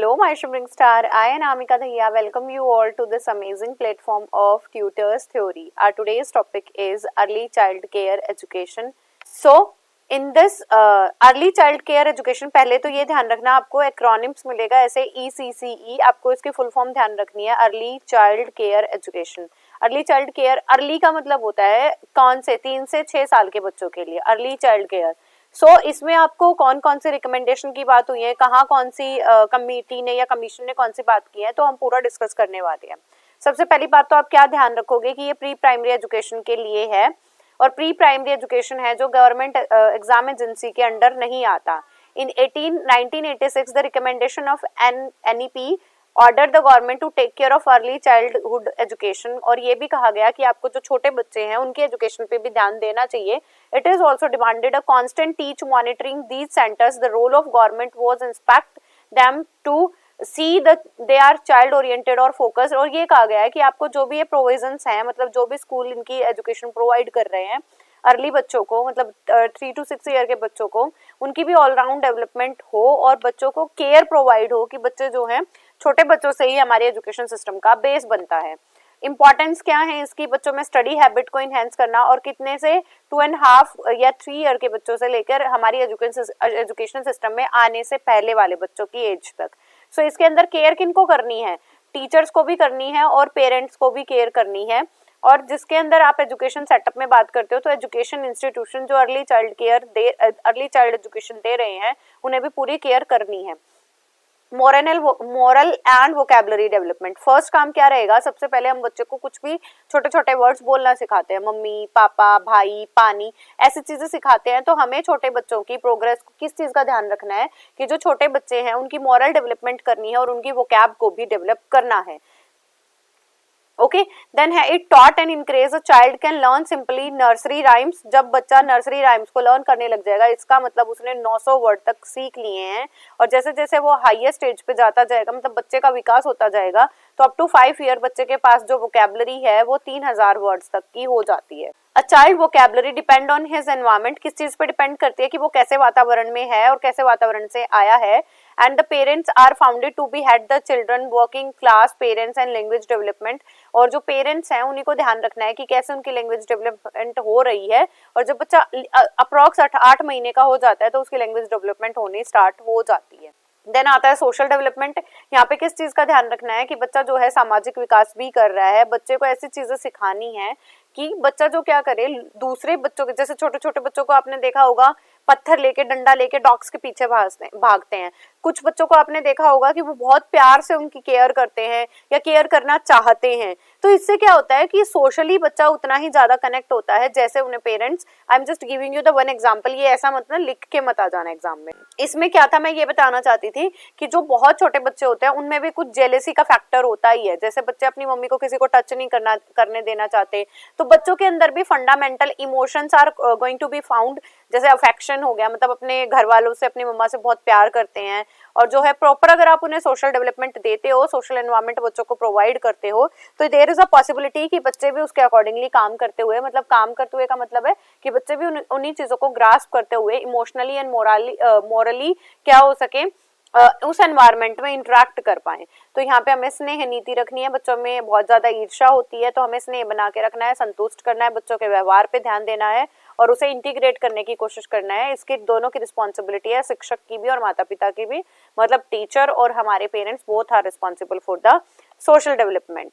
Hello, my shimmering star. I am Amika Dahiya. Welcome you all to this amazing platform of Tutors Theory. Our today's topic is early child care education. So, in this early child care education, पहले तो ये ध्यान रखना आपको acronyms मिलेगा ऐसे ECCE, आपको इसकी फुल फॉर्म ध्यान रखनी है, early child care education. Early child care, early का मतलब होता है कौन से 3 से 6 साल के बच्चों के लिए अर्ली चाइल्ड केयर. इसमें आपको कौन कौन से रिकमेंडेशन की बात हुई है, कहाँ कौन सी कमेटी ने या कमीशन ने कौन सी बात की है, तो हम पूरा डिस्कस करने वाले हैं. सबसे पहली बात तो आप क्या ध्यान रखोगे कि ये प्री प्राइमरी एजुकेशन के लिए है और प्री प्राइमरी एजुकेशन है जो गवर्नमेंट एग्जाम एजेंसी के अंडर नहीं आता. In 1986 the recommendation of NEP order the government to take care of early childhood education, और ये भी कहा गया कि आपको जो छोटे बच्चे हैं उनके एजुकेशन पे भी ध्यान देना चाहिए. It is also demanded a constant teach monitoring these centres. The role of government was inspect them to see the they are child oriented और फोकस्ड. और ये कहा गया है कि आपको जो भी ये प्रोविजंस हैं, मतलब जो भी स्कूल इनकी एजुकेशन प्रोवाइड कर रहे हैं अर्ली बच्चों को, मतलब 3 to 6 ईयर के बच्चों को, उनकी भी ऑलराउंड डेवलपमेंट हो और बच्चों को केयर प्रोवाइड हो कि बच्चे जो हैं छोटे बच्चों से ही हमारे एजुकेशन सिस्टम का बेस बनता है. इंपॉर्टेंस क्या है इसकी, बच्चों में स्टडी हैबिट को इनहेंस करना और कितने से 2.5 या 3 ईयर के बच्चों से लेकर हमारी एजुकेशन सिस्टम में आने से पहले वाले बच्चों की एज तक. इसके अंदर केयर किनको करनी है, टीचर्स को भी करनी है और पेरेंट्स को भी केयर करनी है. और जिसके अंदर आप एजुकेशन सेटअप में बात करते हो तो एजुकेशन इंस्टीट्यूशन जो अर्ली चाइल्ड एजुकेशन दे रहे हैं उन्हें भी पूरी केयर करनी है. Moral and vocabulary development. First काम क्या रहेगा, सबसे पहले हम बच्चे को कुछ भी छोटे छोटे वर्ड्स बोलना सिखाते हैं, मम्मी, पापा, भाई, पानी, ऐसी चीजें सिखाते हैं. तो हमें छोटे बच्चों की प्रोग्रेस को किस चीज का ध्यान रखना है कि जो छोटे बच्चे हैं उनकी मॉरल डेवलपमेंट करनी है और उनकी वोकैब को भी डेवलप करना है. ओके, देन है it taught and encourage a child can learn simply nursery rhymes. जब बच्चा नर्सरी राइम्स को लर्न करने लग जाएगा, इसका मतलब उसने 900 वर्ड तक सीख लिए हैं. और जैसे जैसे वो हाईएस्ट स्टेज पे जाता जाएगा, मतलब बच्चे का विकास होता जाएगा, तो अप टू 5 ईयर बच्चे के पास जो वोकैबुलरी है वो 3000 वर्ड्स तक की हो जाती है. A child vocabulary depend on his environment. किस चीज पे डिपेंड करती है कि वो कैसे वातावरण में है और कैसे वातावरण से आया है. And the parents are founded to be head the children working class parents and language development. और जो पेरेंट्स हैं उन्हीं को ध्यान रखना है कि कैसे उनकी लैंग्वेज डेवलपमेंट हो रही है. और जब बच्चा अप्रॉक्स 8 महीने का हो जाता है तो उसकी लैंग्वेज डेवलपमेंट होनी स्टार्ट हो जाती है. देन आता है सोशल डेवलपमेंट. यहाँ पे किस चीज का ध्यान रखना है कि बच्चा जो है सामाजिक विकास भी कर रहा है. बच्चे को ऐसी चीजें सिखानी है कि बच्चा जो क्या करे, दूसरे बच्चों के, जैसे छोटे छोटे बच्चों को आपने देखा होगा पत्थर लेके, डंडा लेके डॉग्स के पीछे भागते हैं. कुछ बच्चों को आपने देखा होगा कि वो बहुत प्यार से उनकी केयर करते हैं या केयर करना चाहते हैं. तो इससे क्या होता है कि सोशली बच्चा उतना ही ज्यादा कनेक्ट होता है जैसे उन्हें parents. I am just giving you the one example. ये ऐसा मतलब लिख के मत आ जाना एग्जाम में. इसमें क्या था, मैं ये बताना चाहती थी कि जो बहुत छोटे बच्चे होते हैं उनमें भी कुछ जेलेसी का फैक्टर होता ही है. जैसे बच्चे अपनी मम्मी को किसी को टच नहीं करने देना चाहते, तो बच्चों के अंदर भी fundamental emotions are going to be found. जैसे अफेक्शन हो गया, मतलब अपने घर वालों से, अपनी मम्मा से बहुत प्यार करते हैं. और जो है प्रॉपर अगर आप उन्हें सोशल डेवलपमेंट देते हो, सोशल एनवायरनमेंट बच्चों को प्रोवाइड करते हो, तो देयर इज अ पॉसिबिलिटी कि बच्चे भी उसके अकॉर्डिंगली काम करते हुए, मतलब काम करते हुए का मतलब है कि बच्चे भी उन्हीं चीजों को ग्रास्प करते हुए इमोशनली एंड मोरली क्या हो सके, उस एनवायरनमेंट में इंटरेक्ट कर पाए. तो यहाँ पे हमें स्नेह नीति रखनी है. बच्चों में बहुत ज्यादा ईर्ष्या होती है तो हमें स्नेह बना के रखना है, संतुष्ट करना है, बच्चों के व्यवहार पे ध्यान देना है और उसे इंटीग्रेट करने की कोशिश करना है. इसकी दोनों की रिस्पॉन्सिबिलिटी है, शिक्षक की भी और माता पिता की भी, मतलब टीचर और हमारे parents both are responsible for the social development.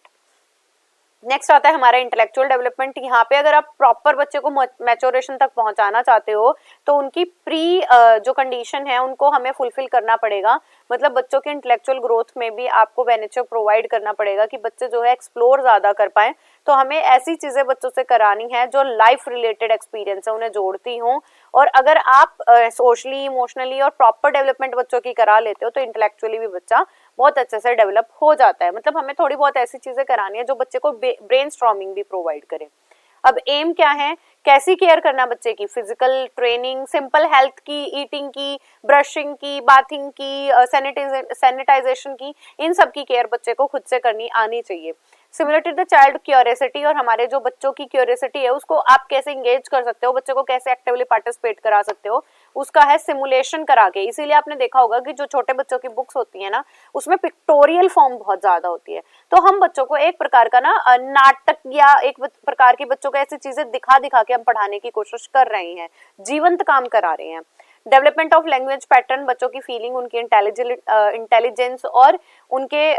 Next आता है हमारा इंटेलेक्चुअल डेवलपमेंट. यहाँ पे अगर आप प्रॉपर बच्चे को मैच्योरेशन तक पहुंचाना चाहते हो तो उनकी प्री जो कंडीशन है उनको हमें फुलफिल करना पड़ेगा. मतलब बच्चों के इंटेलेक्चुअल ग्रोथ में भी आपको बेनिफिट प्रोवाइड करना पड़ेगा कि बच्चे जो है एक्सप्लोर ज्यादा कर पाए. तो हमें ऐसी चीजें बच्चों से करानी है जो लाइफ रिलेटेड एक्सपीरियंस है उन्हें जोड़ती हों. और अगर आप सोशली, इमोशनली और प्रॉपर डेवलपमेंट बच्चों की करा लेते हो तो इंटेलेक्चुअली भी बच्चा बहुत अच्छे से डेवलप हो जाता है. मतलब हमें थोड़ी बहुत ऐसी चीजें करानी है जो बच्चे को ब्रेन स्टॉर्मिंग भी प्रोवाइड करे. अब एम क्या है, कैसी केयर करना बच्चे की, फिजिकल ट्रेनिंग, सिंपल हेल्थ की, ईटिंग की, ब्रशिंग की, बाथिंग की, सैनिटाइजेशन की, इन सब की केयर बच्चे को खुद से करनी आनी चाहिए. Similar to the child curiosity, और हमारे जो बच्चों की क्यूरियोसिटी है उसको आप कैसे इंगेज कर सकते हो, बच्चे को कैसे एक्टिवली पार्टिसिपेट करा सकते हो, उसका है सिमुलेशन करा के। इसीलिए आपने देखा होगा कि जो छोटे बच्चों की बुक्स होती है ना, उसमें पिक्टोरियल फॉर्म बहुत ज्यादा होती है। तो हम बच्चों को एक प्रकार का ना नाटक या एक प्रकार की बच्चों को ऐसी चीजें दिखा दिखा के हम पढ़ाने की कोशिश कर रहे हैं, जीवंत काम करा रहे हैं। डेवलपमेंट ऑफ लैंग्वेज पैटर्न, बच्चों की फीलिंग, उनकी इंटेलिजेंस और उनके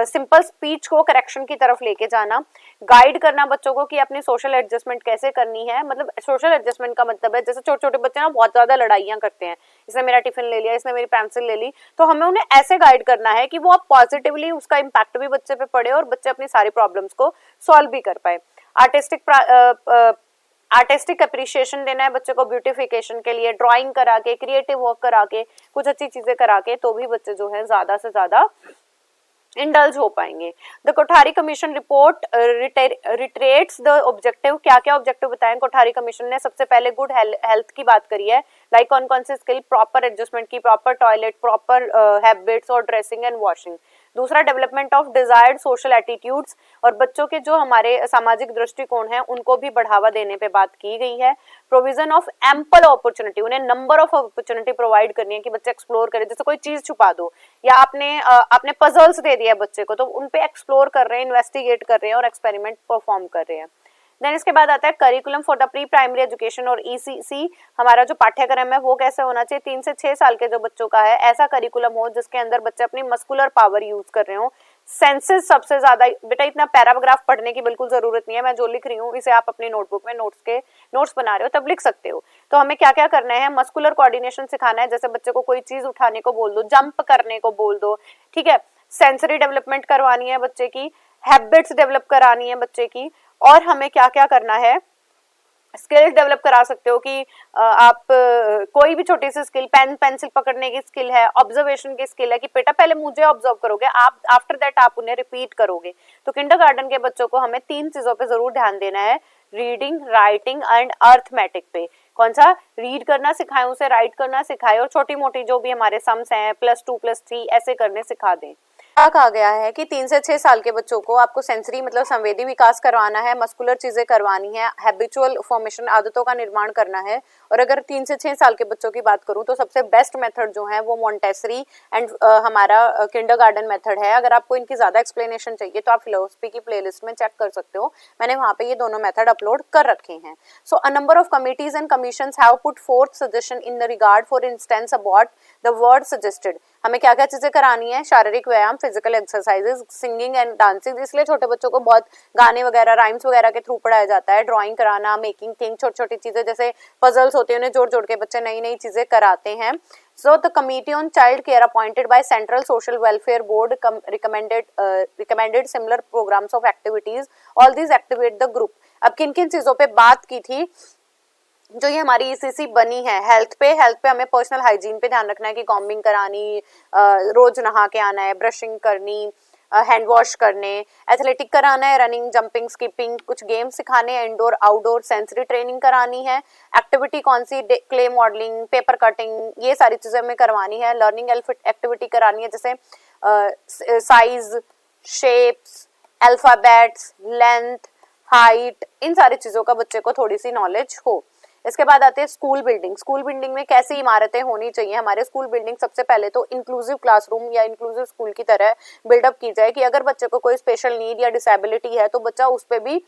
सिंपल स्पीच को करेक्शन की तरफ लेके जाना। गाइड करना बच्चों को कि अपनी सोशल एडजस्टमेंट कैसे करनी है। मतलब सोशल एडजस्टमेंट का मतलब है जैसे छोटे छोटे बच्चे ना बहुत ज्यादा लड़ाइयां करते हैं, इसने मेरा टिफिन ले लिया, इसने मेरी पेंसिल ले ली, तो हमें उन्हें ऐसे गाइड करना है कि वो आप पॉजिटिवली उसका इम्पैक्ट भी बच्चे पे पड़े और बच्चे अपनी सारी प्रॉब्लम्स को सॉल्व भी कर पाए। आर्टिस्टिक अप्रिशिएशन देना है बच्चे को ब्यूटिफिकेशन के लिए, ड्राइंग करा के, क्रिएटिव वर्क करा के, कुछ अच्छी चीजें करा के, तो भी बच्चे जो है ज्यादा से ज्यादा इंडल्ज हो पाएंगे। The Kothari commission report reiterates the objective. क्या क्या ऑब्जेक्टिव बताएं कोठारी कमीशन ने? सबसे पहले गुड हेल्थ की बात करी है, लाइक कौन कौन सी स्किल, प्रॉपर एडजस्टमेंट की, प्रॉपर टॉयलेट, प्रॉपर हैबिट्स और ड्रेसिंग एंड वॉशिंग। दूसरा development of desired social attitudes, और बच्चों के जो हमारे सामाजिक दृष्टिकोण हैं उनको भी बढ़ावा देने पे बात की गई है। प्रोविजन ऑफ एम्पल अपॉर्चुनिटी, उन्हें नंबर ऑफ अपॉर्चुनिटी प्रोवाइड करनी है कि बच्चे एक्सप्लोर करें। जैसे कोई चीज छुपा दो या आपने पजल्स दे दिया बच्चे को, तो उन पे एक्सप्लोर कर रहे हैं, इन्वेस्टिगेट कर रहे हैं और एक्सपेरिमेंट परफॉर्म कर रहे हैं। देन इसके बाद आता है curriculum for the pre primary education और ईसीसी। हमारा जो पाठ्यक्रम है वो कैसे होना चाहिए? 3 से 6 साल के जो बच्चों का है ऐसा करिकुलम हो जिसके अंदर बच्चे अपनी मस्कुलर पावर यूज कर रहे हो। सेंसेस सबसे ज्यादा, बेटा इतना पैराग्राफ पढ़ने की बिल्कुल जरूरत नहीं है, मैं जो लिख रही हूँ इसे आप अपनी नोटबुक में नोट्स बना रहे हो तब लिख सकते हो। तो हमें क्या क्या करना है? मस्कुलर कोऑर्डिनेशन सिखाना है, जैसे बच्चे को कोई चीज उठाने को बोल दो, जंप करने को बोल दो, ठीक है। सेंसरी डेवलपमेंट करवानी है बच्चे की, हैबिट्स डेवलप करानी है बच्चे की, और हमें क्या क्या करना है? स्किल्स डेवलप करा सकते हो कि आप कोई भी छोटी सी स्किल, पेन पेंसिल पकड़ने की स्किल है, ऑब्जर्वेशन की स्किल है कि बेटा पहले मुझे ऑब्जर्व करोगे, आप आफ्टर दैट आप उन्हें रिपीट करोगे। तो किंडरगार्टन के बच्चों को हमें 3 चीजों पे जरूर ध्यान देना है, रीडिंग, राइटिंग एंड अर्थमेटिक पे। कौन सा? रीड करना सिखाएं उसे, राइट करना सिखाएं और छोटी मोटी जो भी हमारे सम्स हैं +2 +3 ऐसे करने सिखा दें। कहा गया है कि 3 से 6 साल के बच्चों को आपको सेंसरी मतलब संवेदी विकास करवाना है, मस्कुलर चीजें करवानी है, हैबिचुअल फॉर्मेशन आदतों का निर्माण करना है। और अगर 3 से 6 साल के बच्चों की बात करूं तो सबसे बेस्ट मेथड जो है वो मॉन्टेसरी एंड हमारा किंडरगार्टन मेथड है। अगर आपको इनकी ज्यादा एक्सप्लेनेशन चाहिए तो आप फिलोसफी की प्लेलिस्ट में चेक कर सकते हो, मैंने वहां पे ये दोनों मेथड अपलोड कर रखे हैं। So a number of committees and commissions have put forth suggestion in the regard, for instance about the word suggested. हमें क्या क्या चीजें करानी है? शारीरिक व्यायाम, physical exercises, singing and dancing, इसलिए छोटे बच्चों को बहुत गाने वगैरह, राइम्स वगैरह के थ्रू पढ़ाया जाता है। ड्राइंग कराना, मेकिंग थिंग, छोटी छोटी चीजें जैसे पजल्स होते हैं उन्हें जोड़ जोड़ के बच्चे नई नई चीजें कराते हैं। So the Committee on Child Care appointed by Central Social Welfare Board recommended similar programs of activities. All these activate the group. अब किन किन चीजों पे बात की थी जो ये हमारी ईसीसी बनी है? हेल्थ पे हमें पर्सनल हाइजीन पे ध्यान रखना है कि कॉम्बिंग करानी, रोज नहा के आना है, ब्रशिंग करनी, हैंड वॉश करने, एथलेटिक कराना है, रनिंग, जंपिंग, स्किपिंग, कुछ गेम्स सिखाने हैं, इंडोर आउटडोर, सेंसरी ट्रेनिंग करानी है। एक्टिविटी कौन सी? क्ले मॉडलिंग, पेपर कटिंग, ये सारी चीजें हमें करवानी है। लर्निंग एक्टिविटी करानी है जैसे size, shapes, alphabets, length, height, इन सारी चीजों का बच्चे को थोड़ी सी नॉलेज हो। इसके बाद आते हैं स्कूल बिल्डिंग। स्कूल बिल्डिंग में कैसी इमारतें होनी चाहिए? हमारे स्कूल बिल्डिंग सबसे पहले तो इंक्लूसिव क्लासरूम या इंक्लूसिव स्कूल की तरह बिल्डअप की जाए कि अगर बच्चे को कोई स्पेशल नीड या डिसेबिलिटी है तो बच्चा उस पर भी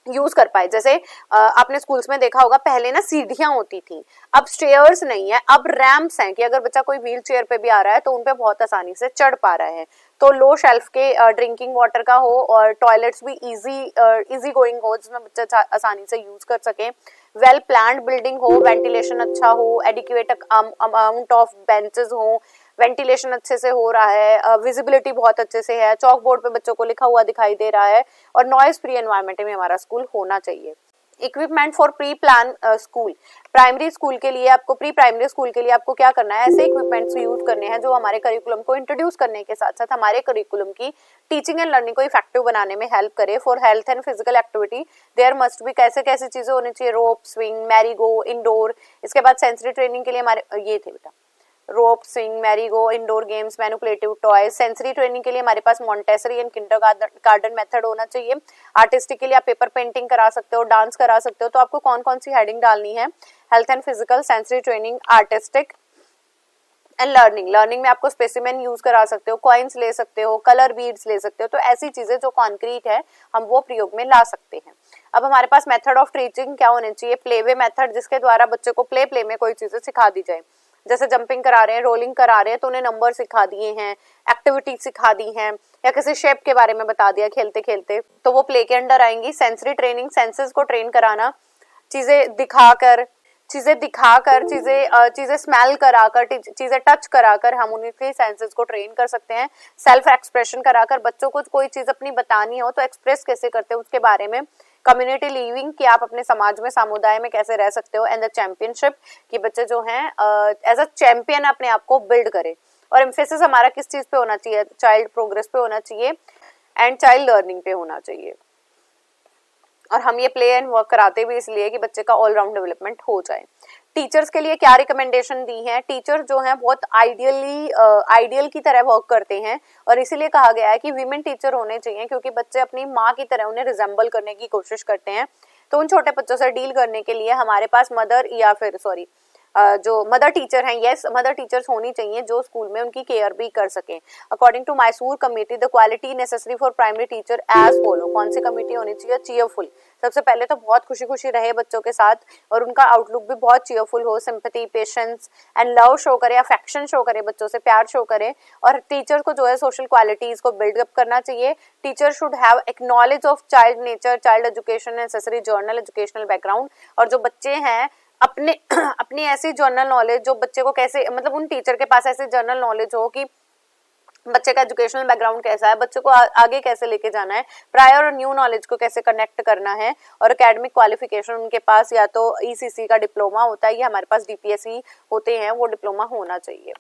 यूज कर पाए। जैसे आपने स्कूल्स में देखा होगा पहले ना सीढ़ियां होती थी, अब स्टेयर्स नहीं है, अब रैंप्स हैं कि अगर बच्चा कोई व्हील चेयर पे भी आ रहा है तो उन पे बहुत आसानी से चढ़ पा रहा है। तो लो शेल्फ के ड्रिंकिंग वाटर का हो और टॉयलेट्स भी इजी गोइंग हो जिसमें बच्चा आसानी से यूज कर सके। वेल प्लान्ड बिल्डिंग हो, वेंटिलेशन अच्छा हो, एडिक्वेट अमाउंट ऑफ बेंचेस हो, वेंटिलेशन अच्छे से हो रहा है, विजिबिलिटी बहुत अच्छे से है, चौक बोर्ड पे बच्चों को लिखा हुआ दिखाई दे रहा है और नॉइज फ्री एनवायरनमेंट में हमारा स्कूल होना चाहिए। Equipment for pre plan school. Primary school के लिए आपको, प्री प्राइमरी स्कूल के लिए आपको क्या करना है? ऐसे इक्विपमेंट्स यूज करने हैं जो हमारे करिकुलम को इंट्रोड्यूस करने के साथ साथ हमारे करिकुलम की टीचिंग एंड लर्निंग को इफेक्टिव बनाने में हेल्प करे। For health and physical activity there must be, कैसे कैसी चीजें होनी चाहिए? Rope, swing, merry go, indoor. इसके बाद सेंसरी ट्रेनिंग के लिए हमारे ये थे बेटा rope swing, merry go, indoor games, manipulative toys. Sensory training के लिए हमारे पास मॉन्टेसरी एंड किंडरगार्टन मेथड होना चाहिए। आर्टिस्टिक के लिए आप पेपर पेंटिंग करा सकते हो, डांस करा सकते हो। तो आपको कौन कौन सी हेडिंग डालनी है? Health and physical, sensory training, artistic and learning. Learning में आपको स्पेसिमेन यूज करा सकते हो, कॉइन्स ले सकते हो, कलर बीड्स ले सकते हो। तो ऐसी चीजें जो कॉन्क्रीट है हम वो प्रयोग में ला सकते हैं। अब हमारे पास मेथड ऑफ टीचिंग क्या होने चाहिए? प्ले वे मेथड, जिसके द्वारा बच्चे को प्ले में कोई चीजें सिखा दी जाए। जैसे जंपिंग करा रहे हैं, रोलिंग करा रहे हैं, तो उन्हें नंबर सिखा दिए हैं, एक्टिविटी सिखा दी हैं, या किसी शेप के बारे में बता दिया खेलते खेलते, तो वो प्ले के अंडर आएंगी। सेंसरी ट्रेनिंग, सेंसेस को ट्रेन कराना, चीजें दिखाकर, चीजें स्मेल कराकर, चीजें टच कराकर हम उनके सेंसेस को ट्रेन कर सकते हैं। सेल्फ एक्सप्रेशन कराकर, बच्चों को कोई चीज अपनी बतानी हो तो एक्सप्रेस कैसे करते हैं उसके बारे में। कम्युनिटी लिविंग, कि आप अपने समाज में, समुदाय में कैसे रह सकते हो। एंड द चैंपियनशिप, कि बच्चे जो हैं एज अ चैंपियन अपने आप को बिल्ड करें। और एम्फेसिस हमारा किस चीज पे होना चाहिए? चाइल्ड प्रोग्रेस पे होना चाहिए एंड चाइल्ड लर्निंग पे होना चाहिए। और हम ये प्ले एंड वर्क कराते भी इसलिए कि बच्चे का ऑलराउंड डेवलपमेंट हो जाए। टीचर्स के लिए क्या रिकमेंडेशन दी है? टीचर जो है बहुत आइडियल की तरह वर्क करते हैं, और इसीलिए कहा गया है कि वीमेन टीचर होने चाहिए, क्योंकि बच्चे अपनी माँ की तरह उन्हें रिजेंबल करने की कोशिश करते हैं। तो उन छोटे बच्चों से डील करने के लिए हमारे पास जो मदर टीचर हैं, यस मदर टीचर्स होनी चाहिए जो स्कूल में उनकी केयर भी कर सकें। According to Mysore committee, the quality necessary for primary teacher as follow. कौन सी कमेटी होनी चाहिए? चीयरफुल। सबसे पहले तो बहुत खुशी खुशी रहे बच्चों के साथ, और उनका आउटलुक भी बहुत चीयरफुल हो। Sympathy, patience and love show करे, अफेक्शन शो करे, बच्चों से प्यार शो करे। और टीचर को जो है सोशल क्वालिटीज को बिल्डअप करना चाहिए। Teacher should have acknowledge of child nature, child education, necessary journal educational background. और जो बच्चे हैं अपने अपनी ऐसी जर्नल नॉलेज, जो बच्चे को कैसे, मतलब उन टीचर के पास ऐसी जर्नल नॉलेज हो कि बच्चे का एजुकेशनल बैकग्राउंड कैसा है, बच्चे को आगे कैसे लेके जाना है, प्रायर और न्यू नॉलेज को कैसे कनेक्ट करना है। और एकेडमिक क्वालिफिकेशन उनके पास या तो ईसीसी का डिप्लोमा होता है या हमारे पास डीपीएससी होते हैं, वो डिप्लोमा होना चाहिए।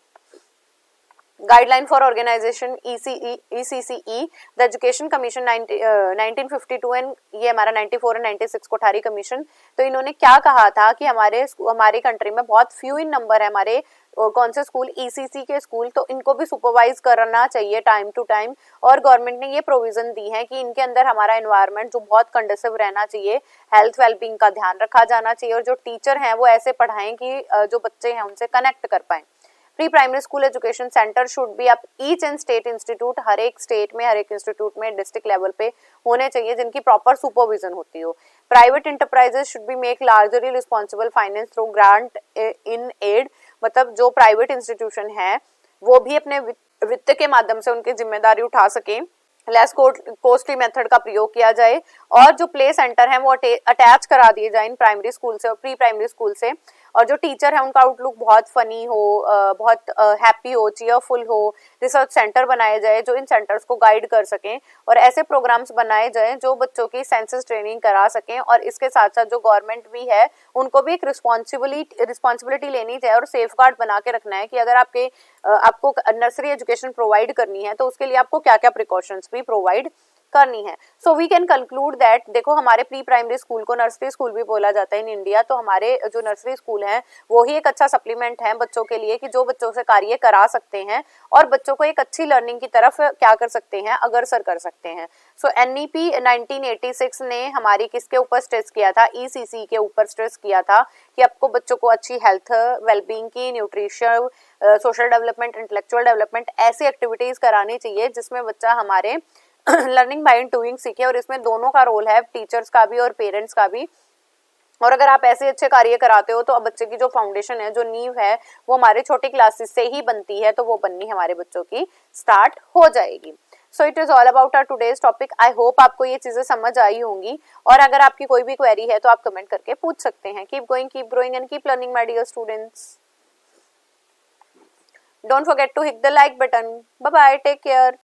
Guideline for organisation ECCE, the education commission 1952 and ये हमारा 94 और 96 कोठारी कमीशन। तो इन्होंने क्या कहा था कि हमारे कंट्री में बहुत फ्यू इन नंबर है हमारे कौन से स्कूल, ECC के स्कूल, तो इनको भी सुपरवाइज करना चाहिए टाइम टू टाइम। और गवर्नमेंट ने ये प्रोविजन दी है कि इनके अंदर हमारा एनवायरनमेंट जो बहुत कंडसिव रहना चाहिए, हेल्थ वेलबींग का ध्यान रखा जाना चाहिए, और जो टीचर हैं वो ऐसे पढ़ाएं कि जो बच्चे हैं उनसे कनेक्ट कर पाएं। Pre primary school education centre should be up each and state institute, हर एक स्टेट में, हर एक इंस्टीट्यूट में डिस्ट्रिक्ट लेवल पे होने चाहिए जिनकी प्रॉपर सुपरविजन होती हो। Private enterprises should be make largely responsible finance through grant in aid, मतलब जो प्राइवेट इंस्टीट्यूशन है वो भी अपने वित्त के माध्यम से उनकी जिम्मेदारी उठा सकें। लेस कॉस्टली मेथड का प्रयोग किया जाए, और जो प्ले सेंटर है वो अटैच करा दिए जाए इन प्राइमरी स्कूल से और प्री प्राइमरी स्कूल से। और जो टीचर है उनका आउटलुक बहुत फनी हो, बहुत हैप्पी हो, चीयरफुल हो। रिसर्च सेंटर बनाए जाए जो इन सेंटर्स को गाइड कर सकें, और ऐसे प्रोग्राम्स बनाए जाए जो बच्चों की सेंसस ट्रेनिंग करा सकें। और इसके साथ साथ जो गवर्नमेंट भी है उनको भी एक रिस्पॉन्सिबिलिटी लेनी चाहिए और सेफ गार्ड बना के रखना है कि अगर आपको नर्सरी एजुकेशन प्रोवाइड करनी है तो उसके लिए आपको क्या क्या प्रिकॉशंस भी प्रोवाइड करनी है। So we can conclude that, देखो हमारे प्री प्राइमरी स्कूल को नर्सरी स्कूल भी बोला जाता है इन इंडिया, तो हमारे जो नर्सरी स्कूल हैं वो ही एक अच्छा सप्लीमेंट है बच्चों के लिए कि जो बच्चों से कार्य करा सकते हैं और बच्चों को एक अच्छी लर्निंग की तरफ क्या कर सकते हैं, अग्रसर कर सकते हैं। सो एनईपी 1986 ने हमारी किसके ऊपर स्ट्रेस किया था? ECC के ऊपर स्ट्रेस किया था कि आपको बच्चों को अच्छी हेल्थ वेलबींग की, nutrition, social development, intellectual development, ऐसी एक्टिविटीज करानी चाहिए जिसमें बच्चा हमारे लर्निंग बाय डूइंग सीखे। और इसमें दोनों का रोल है, टीचर्स का भी और पेरेंट्स का भी। और अगर आप ऐसे अच्छे कार्य कराते हो तो अब बच्चे की जो फाउंडेशन है, जो नींव है, वो हमारे छोटी क्लासेस से ही बनती है, तो वो बननी हमारे बच्चों की स्टार्ट हो जाएगी। So it is all about our today's topic. I hope आपको ये चीजें समझ आई होंगी, और अगर आपकी कोई भी क्वेरी है तो आप कमेंट करके पूछ सकते हैं। Keep going, keep growing and keep learning my dear students. Don't forget to hit the like button. Bye bye, take care.